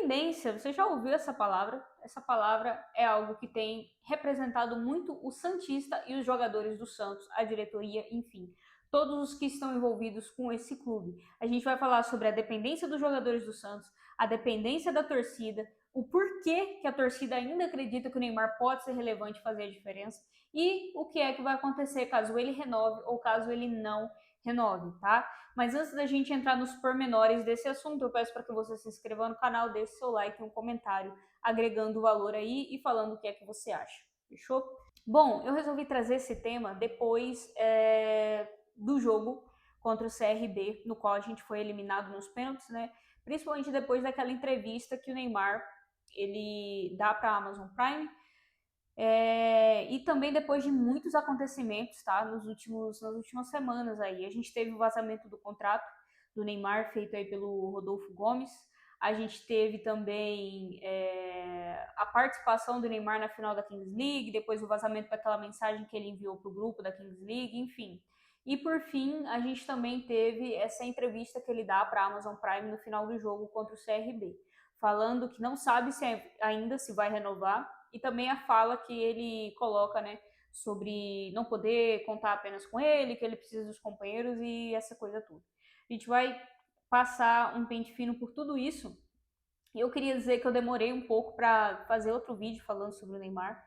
dependência, você já ouviu essa palavra? Essa palavra é algo que tem representado muito o Santista e os jogadores do Santos, a diretoria, enfim, todos os que estão envolvidos com esse clube. A gente vai falar sobre a dependência dos jogadores do Santos, a dependência da torcida, o porquê que a torcida ainda acredita que o Neymar pode ser relevante e fazer a diferença e o que é que vai acontecer caso ele renove ou caso ele não renove, tá? Mas antes da gente entrar nos pormenores desse assunto, eu peço para que você se inscreva no canal, deixe seu like e um comentário agregando valor aí e falando o que é que você acha. Fechou? Bom, eu resolvi trazer esse tema depois do jogo contra o CRB, no qual a gente foi eliminado nos pênaltis, né? Principalmente depois daquela entrevista que o Neymar ele dá para a Amazon Prime. E também depois de muitos acontecimentos, tá? Nas últimas semanas aí. A gente teve o vazamento do contrato do Neymar, feito aí pelo Rodolfo Gomes. A gente teve também a participação do Neymar na final da Kings League, depois o vazamento daquela mensagem que ele enviou para o grupo da Kings League, enfim. E por fim, a gente também teve essa entrevista que ele dá para a Amazon Prime no final do jogo contra o CRB, falando que não sabe ainda se vai renovar, e também a fala que ele coloca, né, sobre não poder contar apenas com ele, que ele precisa dos companheiros e essa coisa toda. A gente vai passar um pente fino por tudo isso. E eu queria dizer que eu demorei um pouco para fazer outro vídeo falando sobre o Neymar,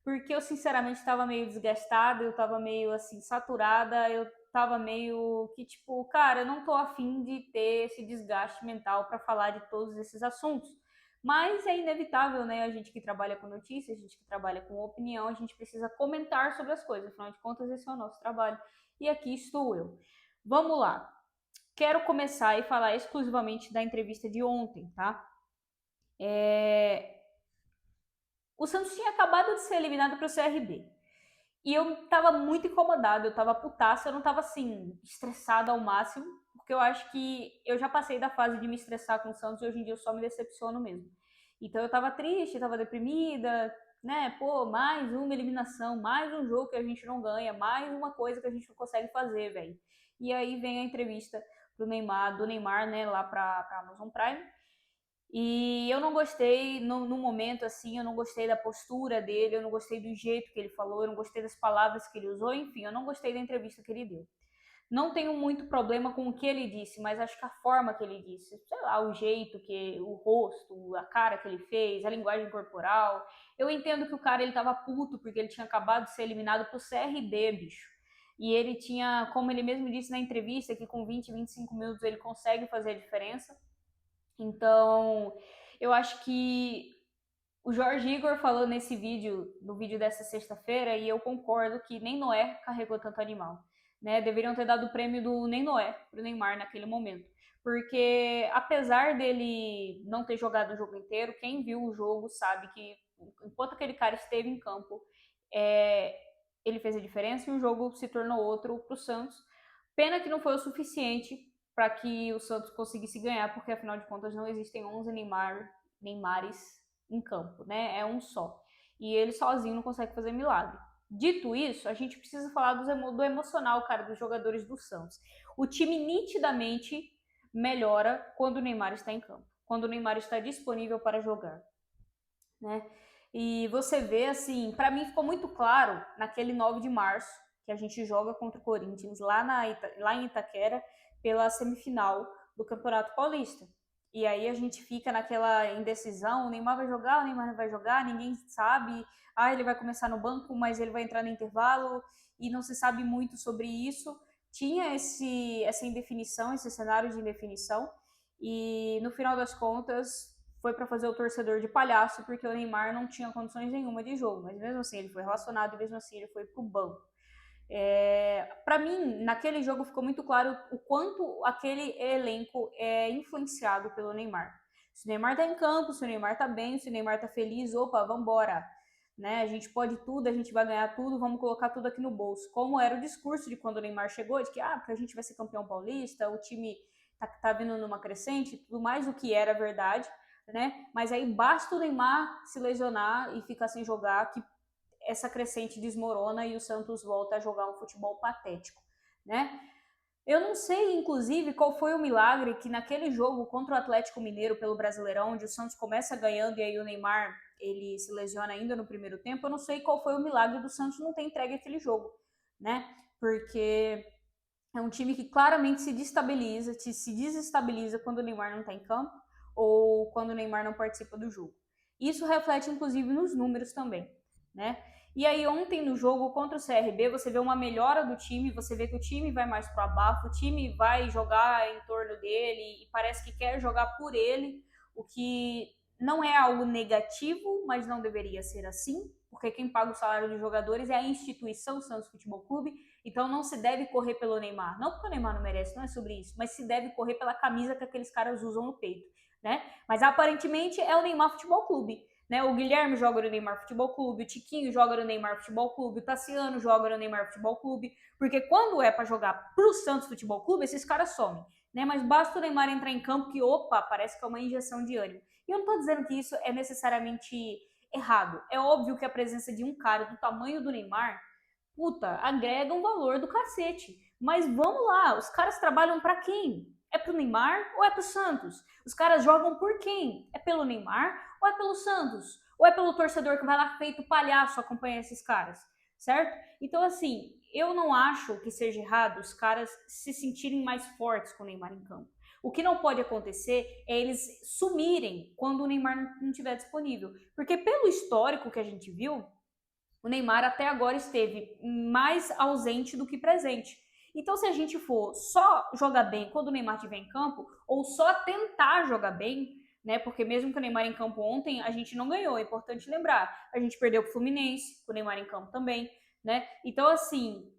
porque eu sinceramente estava meio desgastada, eu estava meio assim saturada, eu estava meio que tipo, cara, eu não tô afim de ter esse desgaste mental para falar de todos esses assuntos. Mas é inevitável, né? A gente que trabalha com notícias, a gente que trabalha com opinião, a gente precisa comentar sobre as coisas, afinal de contas, esse é o nosso trabalho. E aqui estou eu. Vamos lá. Quero começar e falar exclusivamente da entrevista de ontem, tá? O Santos tinha acabado de ser eliminado para o CRB. E eu tava muito incomodada, eu tava putaça, eu não tava assim, estressada ao máximo, porque eu acho que eu já passei da fase de me estressar com o Santos e hoje em dia eu só me decepciono mesmo. Então eu tava triste, tava deprimida, né? Pô, mais uma eliminação, mais um jogo que a gente não ganha, mais uma coisa que a gente não consegue fazer, velho. E aí vem a entrevista do Neymar, né, lá pra Amazon Prime. E eu não gostei, no momento assim, eu não gostei da postura dele, eu não gostei do jeito que ele falou, eu não gostei das palavras que ele usou, enfim, eu não gostei da entrevista que ele deu. Não tenho muito problema com o que ele disse, mas acho que a forma que ele disse, sei lá, o jeito que, o rosto, a cara que ele fez, a linguagem corporal. Eu entendo que o cara ele tava puto porque ele tinha acabado de ser eliminado pro CRB, bicho. E ele tinha, como ele mesmo disse na entrevista, que com 20, 25 minutos ele consegue fazer a diferença. Então, eu acho que o Jorge Igor falou nesse vídeo, no vídeo dessa sexta-feira, e eu concordo que nem Noé carregou tanto animal. Né? Deveriam ter dado o prêmio do Nem Noé pro Neymar naquele momento. Porque apesar dele não ter jogado o jogo inteiro, quem viu o jogo sabe que enquanto aquele cara esteve em campo, ele fez a diferença e o jogo se tornou outro pro Santos. Pena que não foi o suficiente para que o Santos conseguisse ganhar, porque afinal de contas não existem 11 Neymares em campo, né? É um só. E ele sozinho não consegue fazer milagre. Dito isso, a gente precisa falar do emocional, cara, dos jogadores do Santos. O time nitidamente melhora quando o Neymar está em campo, quando o Neymar está disponível para jogar, né? E você vê, assim, para mim ficou muito claro naquele 9 de março, que a gente joga contra o Corinthians lá em Itaquera, pela semifinal do Campeonato Paulista. E aí a gente fica naquela indecisão, o Neymar vai jogar, o Neymar não vai jogar, ninguém sabe. Ah, ele vai começar no banco, mas ele vai entrar no intervalo, e não se sabe muito sobre isso. Tinha essa indefinição, esse cenário de indefinição, e no final das contas foi para fazer o torcedor de palhaço, porque o Neymar não tinha condições nenhuma de jogo, mas mesmo assim ele foi relacionado e mesmo assim ele foi pro banco. Para mim, naquele jogo ficou muito claro o quanto aquele elenco é influenciado pelo Neymar. Se o Neymar tá em campo, se o Neymar tá bem, se o Neymar tá feliz, opa, vambora. Né? A gente pode tudo, a gente vai ganhar tudo, vamos colocar tudo aqui no bolso. Como era o discurso de quando o Neymar chegou, de que porque a gente vai ser campeão paulista, o time tá vindo numa crescente, tudo mais, o que era verdade, né? Mas aí basta o Neymar se lesionar e ficar sem jogar, que essa crescente desmorona e o Santos volta a jogar um futebol patético, né? Eu não sei, inclusive, qual foi o milagre que naquele jogo contra o Atlético Mineiro pelo Brasileirão, onde o Santos começa ganhando e aí o Neymar ele se lesiona ainda no primeiro tempo, eu não sei qual foi o milagre do Santos não ter entregue aquele jogo, né? Porque é um time que claramente se desestabiliza quando o Neymar não está em campo ou quando o Neymar não participa do jogo. Isso reflete, inclusive, nos números também, né? E aí, ontem no jogo contra o CRB, você vê uma melhora do time, você vê que o time vai mais pro abafo, o time vai jogar em torno dele e parece que quer jogar por ele, o que não é algo negativo, mas não deveria ser assim, porque quem paga o salário dos jogadores é a instituição Santos Futebol Clube, então não se deve correr pelo Neymar. Não porque o Neymar não merece, não é sobre isso, mas se deve correr pela camisa que aqueles caras usam no peito, né? Mas aparentemente é o Neymar Futebol Clube. Né? O Guilherme joga no Neymar Futebol Clube, o Tiquinho joga no Neymar Futebol Clube, o Tassiano joga no Neymar Futebol Clube, porque quando é para jogar pro Santos Futebol Clube, esses caras somem. Né? Mas basta o Neymar entrar em campo que, opa, parece que é uma injeção de ânimo. E eu não tô dizendo que isso é necessariamente errado. É óbvio que a presença de um cara do tamanho do Neymar, puta, agrega um valor do cacete. Mas vamos lá, os caras trabalham para quem? É pro Neymar ou é pro Santos? Os caras jogam por quem? É pelo Neymar ou é pelo Santos? Ou é pelo torcedor que vai lá feito palhaço acompanhar esses caras? Certo? Então, assim, eu não acho que seja errado os caras se sentirem mais fortes com o Neymar em campo. O que não pode acontecer é eles sumirem quando o Neymar não estiver disponível. Porque pelo histórico que a gente viu, o Neymar até agora esteve mais ausente do que presente. Então, se a gente for só jogar bem quando o Neymar estiver em campo, ou só tentar jogar bem, né? Porque mesmo com o Neymar em campo ontem, a gente não ganhou, é importante lembrar. A gente perdeu pro Fluminense, com o Neymar em campo também, né? Então, assim,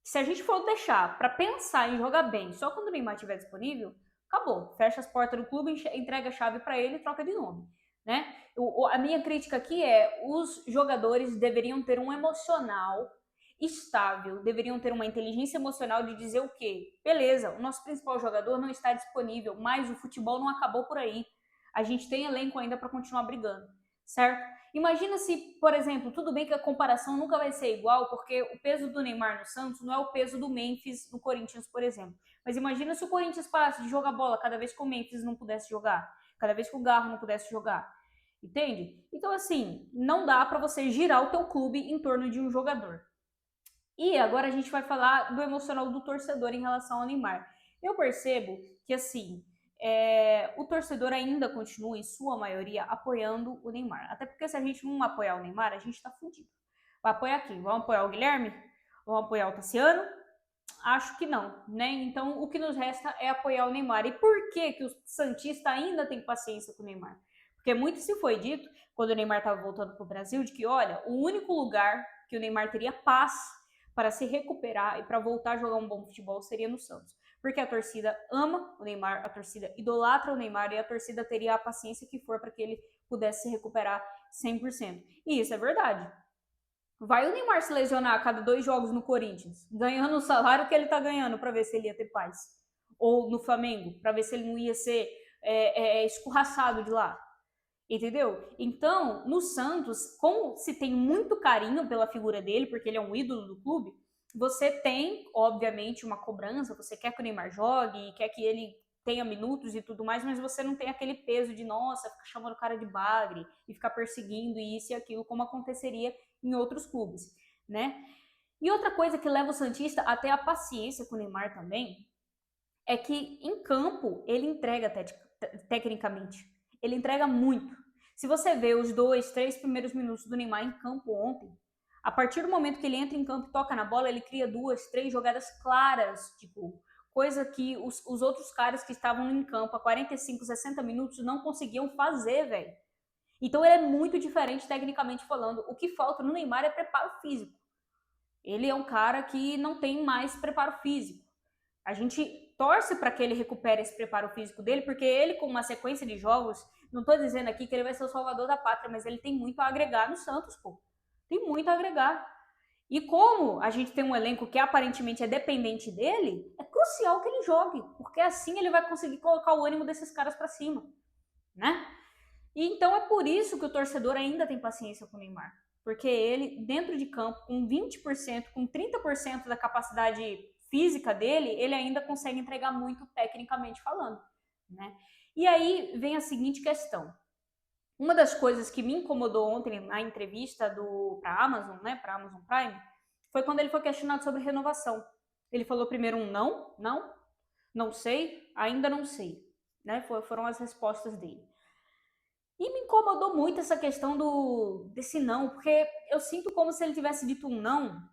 se a gente for deixar para pensar em jogar bem só quando o Neymar estiver disponível, acabou. Fecha as portas do clube, entrega a chave para ele e troca de nome. Né? A minha crítica aqui é os jogadores deveriam ter um emocional estável, deveriam ter uma inteligência emocional de dizer o quê? Beleza, o nosso principal jogador não está disponível, mas o futebol não acabou por aí. A gente tem elenco ainda para continuar brigando, certo? Imagina se, por exemplo, tudo bem que a comparação nunca vai ser igual, porque o peso do Neymar no Santos não é o peso do Memphis no Corinthians, por exemplo. Mas imagina se o Corinthians parasse de jogar bola cada vez que o Memphis não pudesse jogar, cada vez que o Garro não pudesse jogar. Entende? Então, assim, não dá para você girar o teu clube em torno de um jogador. E agora a gente vai falar do emocional do torcedor em relação ao Neymar. Eu percebo que, assim, o torcedor ainda continua, em sua maioria, apoiando o Neymar. Até porque se a gente não apoiar o Neymar, a gente tá fudido. Vai apoiar quem? Vamos apoiar o Guilherme? Vamos apoiar o Tassiano? Acho que não, né? Então o que nos resta é apoiar o Neymar. E por que que o Santista ainda tem paciência com o Neymar? Porque muito se foi dito, quando o Neymar estava voltando para o Brasil, de que, olha, o único lugar que o Neymar teria paz para se recuperar e para voltar a jogar um bom futebol seria no Santos. Porque a torcida ama o Neymar, a torcida idolatra o Neymar e a torcida teria a paciência que for para que ele pudesse se recuperar 100%. E isso é verdade. Vai o Neymar se lesionar a cada 2 jogos no Corinthians, ganhando o salário que ele tá ganhando, para ver se ele ia ter paz. Ou no Flamengo, para ver se ele não ia ser escorraçado de lá. Entendeu? Então, no Santos, como se tem muito carinho pela figura dele, porque ele é um ídolo do clube, você tem, obviamente, uma cobrança, você quer que o Neymar jogue, quer que ele tenha minutos e tudo mais, mas você não tem aquele peso de, nossa, ficar chamando o cara de bagre e ficar perseguindo isso e aquilo, como aconteceria em outros clubes, né? E outra coisa que leva o Santista até a paciência com o Neymar também, é que em campo ele entrega tecnicamente. Ele entrega muito. Se você vê os 2, 3 primeiros minutos do Neymar em campo ontem, a partir do momento que ele entra em campo e toca na bola, ele cria 2, 3 jogadas claras, tipo, coisa que os outros caras que estavam em campo há 45, 60 minutos não conseguiam fazer, velho. Então ele é muito diferente tecnicamente falando. O que falta no Neymar é preparo físico. Ele é um cara que não tem mais preparo físico. A gente torce para que ele recupere esse preparo físico dele, porque ele, com uma sequência de jogos, não estou dizendo aqui que ele vai ser o salvador da pátria, mas ele tem muito a agregar no Santos, pô. Tem muito a agregar. E como a gente tem um elenco que aparentemente é dependente dele, é crucial que ele jogue, porque assim ele vai conseguir colocar o ânimo desses caras para cima, né? E então é por isso que o torcedor ainda tem paciência com o Neymar. Porque ele, dentro de campo, com 20%, com 30% da capacidade física dele, ele ainda consegue entregar muito tecnicamente falando, né? E aí vem a seguinte questão. Uma das coisas que me incomodou ontem na entrevista para a Amazon, né, para a Amazon Prime, foi quando ele foi questionado sobre renovação. Ele falou primeiro um não sei, ainda não sei, né? Foram as respostas dele. E me incomodou muito essa questão desse não, porque eu sinto como se ele tivesse dito um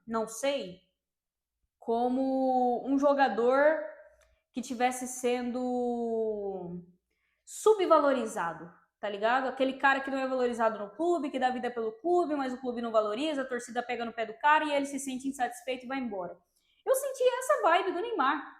não sei, como um jogador que tivesse sendo subvalorizado, tá ligado? Aquele cara que não é valorizado no clube, que dá vida pelo clube, mas o clube não valoriza, a torcida pega no pé do cara e ele se sente insatisfeito e vai embora. Eu senti essa vibe do Neymar.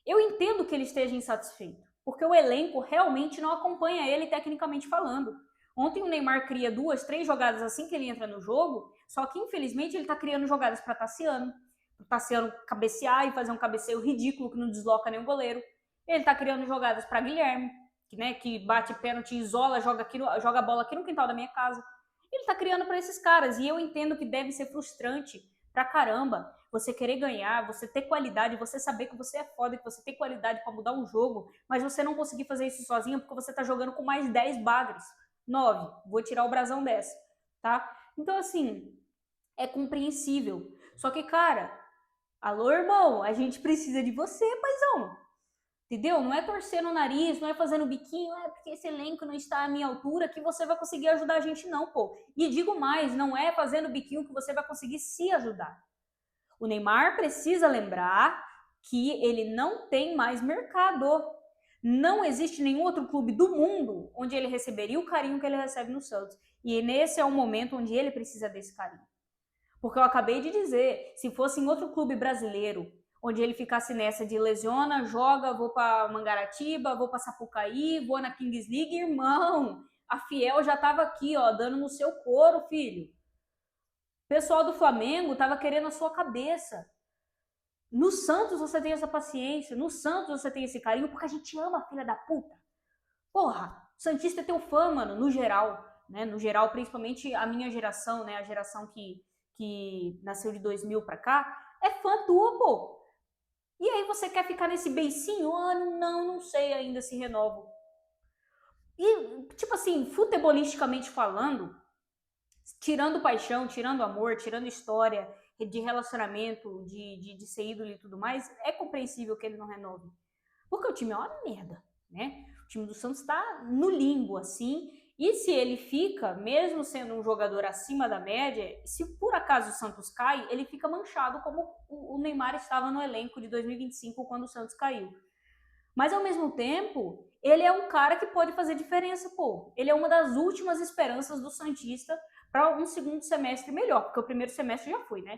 Eu entendo que ele esteja insatisfeito, porque o elenco realmente não acompanha ele tecnicamente falando. Ontem o Neymar cria 2, 3 jogadas assim que ele entra no jogo, só que infelizmente ele tá criando jogadas para Tassiano. O Tassiano cabecear e fazer um cabeceio ridículo que não desloca nem o goleiro. Ele tá criando jogadas para Guilherme, que bate pênalti, isola, joga a bola aqui no quintal da minha casa. Ele tá criando para esses caras e eu entendo que deve ser frustrante pra caramba você querer ganhar, você ter qualidade, você saber que você é foda, que você tem qualidade para mudar um jogo, mas você não conseguir fazer isso sozinho porque você tá jogando com mais 10 bagres. 9, vou tirar o brasão dessa, tá? Então, assim, é compreensível. Só que, cara, alô, irmão, a gente precisa de você, paizão. Entendeu? Não é torcendo o nariz, não é fazendo biquinho, é porque esse elenco não está à minha altura que você vai conseguir ajudar a gente, não, pô. E digo mais, não é fazendo biquinho que você vai conseguir se ajudar. O Neymar precisa lembrar que ele não tem mais mercado. Não existe nenhum outro clube do mundo onde ele receberia o carinho que ele recebe no Santos. E nesse é o momento onde ele precisa desse carinho. Porque eu acabei de dizer, se fosse em outro clube brasileiro, onde ele ficasse nessa de lesiona, joga, vou para Mangaratiba, vou para Sapucaí, vou na Kings League, irmão, a Fiel já tava aqui, ó, dando no seu couro, filho. O pessoal do Flamengo tava querendo a sua cabeça. No Santos você tem essa paciência, no Santos você tem esse carinho, porque a gente ama a filha da puta. Porra, o Santista tem fã, mano, no geral, né? No geral, principalmente a minha geração, né? A geração que nasceu de 2000 pra cá, é fã tua, pô. E aí você quer ficar nesse beicinho? Ah, não sei ainda se renovo. E, tipo assim, futebolisticamente falando, tirando paixão, tirando amor, tirando história de relacionamento, de ser ídolo e tudo mais, é compreensível que ele não renove. Porque o time é uma merda, né? O time do Santos tá no limbo, assim, e se ele fica, mesmo sendo um jogador acima da média, se por acaso o Santos cai, ele fica manchado como o Neymar estava no elenco de 2025 quando o Santos caiu. Mas ao mesmo tempo, ele é um cara que pode fazer diferença, pô. Ele é uma das últimas esperanças do Santista para um segundo semestre melhor, porque o primeiro semestre já foi, né?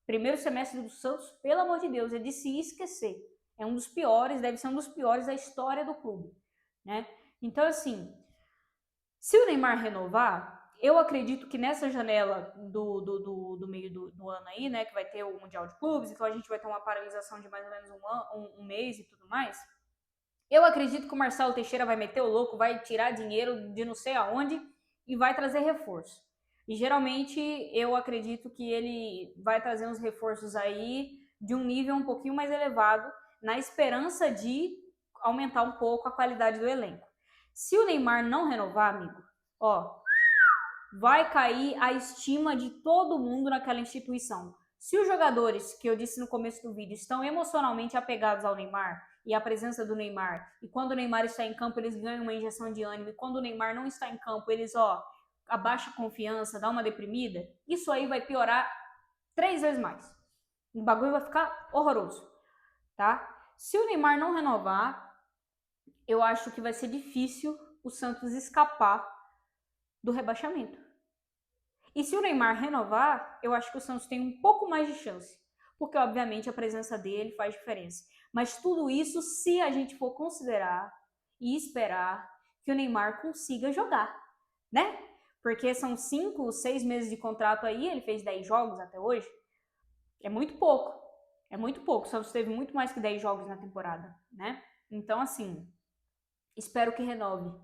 O primeiro semestre do Santos, pelo amor de Deus, é de se esquecer. É um dos piores, deve ser um dos piores da história do clube, né? Então, assim, se o Neymar renovar, eu acredito que nessa janela do meio do ano aí, né, que vai ter o Mundial de Clubes, então a gente vai ter uma paralisação de mais ou menos um mês e tudo mais. Eu acredito que o Marcelo Teixeira vai meter o louco, vai tirar dinheiro de não sei aonde e vai trazer reforço. E geralmente eu acredito que ele vai trazer uns reforços aí de um nível um pouquinho mais elevado, na esperança de aumentar um pouco a qualidade do elenco. Se o Neymar não renovar, amigo, ó, vai cair a estima de todo mundo naquela instituição. Se os jogadores, que eu disse no começo do vídeo, estão emocionalmente apegados ao Neymar e à presença do Neymar, e quando o Neymar está em campo, eles ganham uma injeção de ânimo, e quando o Neymar não está em campo, eles, ó, abaixa a confiança, dá uma deprimida, isso aí vai piorar 3 vezes mais. O bagulho vai ficar horroroso, tá? Se o Neymar não renovar, eu acho que vai ser difícil o Santos escapar do rebaixamento. E se o Neymar renovar, eu acho que o Santos tem um pouco mais de chance, porque obviamente a presença dele faz diferença. Mas tudo isso se a gente for considerar e esperar que o Neymar consiga jogar, né? Porque são 5, 6 meses de contrato aí, ele fez 10 jogos até hoje. É muito pouco. É muito pouco. O Santos teve muito mais que 10 jogos na temporada, né? Então, assim, espero que renove,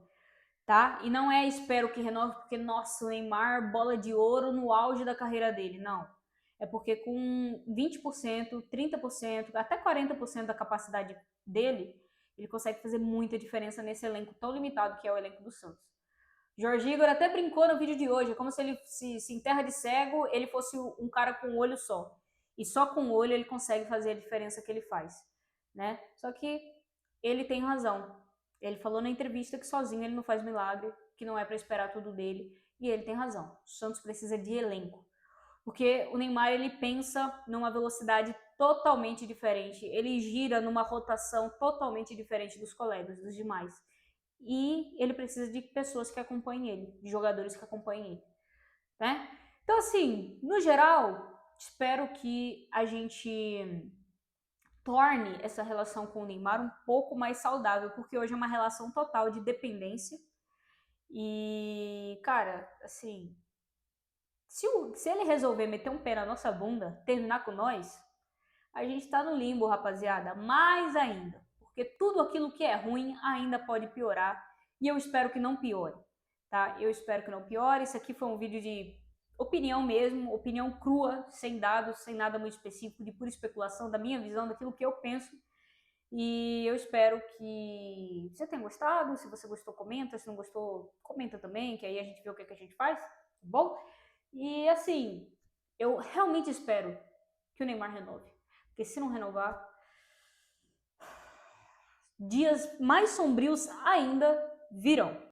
tá? E não é espero que renove porque, nossa, o Neymar, bola de ouro no auge da carreira dele, não. é porque com 20%, 30%, até 40% da capacidade dele, ele consegue fazer muita diferença nesse elenco tão limitado que é o elenco do Santos. Jorge Igor até brincou no vídeo de hoje, é como se ele, se em terra de cego, ele fosse um cara com um olho só. E só com o olho ele consegue fazer a diferença que ele faz, né? Só que ele tem razão. Ele falou na entrevista que sozinho ele não faz milagre, que não é para esperar tudo dele, e ele tem razão. O Santos precisa de elenco. Porque o Neymar, ele pensa numa velocidade totalmente diferente, ele gira numa rotação totalmente diferente dos colegas, dos demais. E ele precisa de pessoas que acompanhem ele, de jogadores que acompanhem ele, né? Então, assim, no geral, espero que a gente torne essa relação com o Neymar um pouco mais saudável, porque hoje é uma relação total de dependência. E, cara, assim, se ele resolver meter um pé na nossa bunda, terminar com nós, a gente tá no limbo, rapaziada, mais ainda. Porque tudo aquilo que é ruim ainda pode piorar. E eu espero que não piore, tá? Eu espero que não piore. Isso aqui foi um vídeo de opinião mesmo, opinião crua, sem dados, sem nada muito específico, de pura especulação, da minha visão, daquilo que eu penso. E eu espero que você tenha gostado. Se você gostou, comenta. Se não gostou, comenta também, que aí a gente vê o que a gente faz, tá bom? E assim, eu realmente espero que o Neymar renove. Porque se não renovar, dias mais sombrios ainda virão.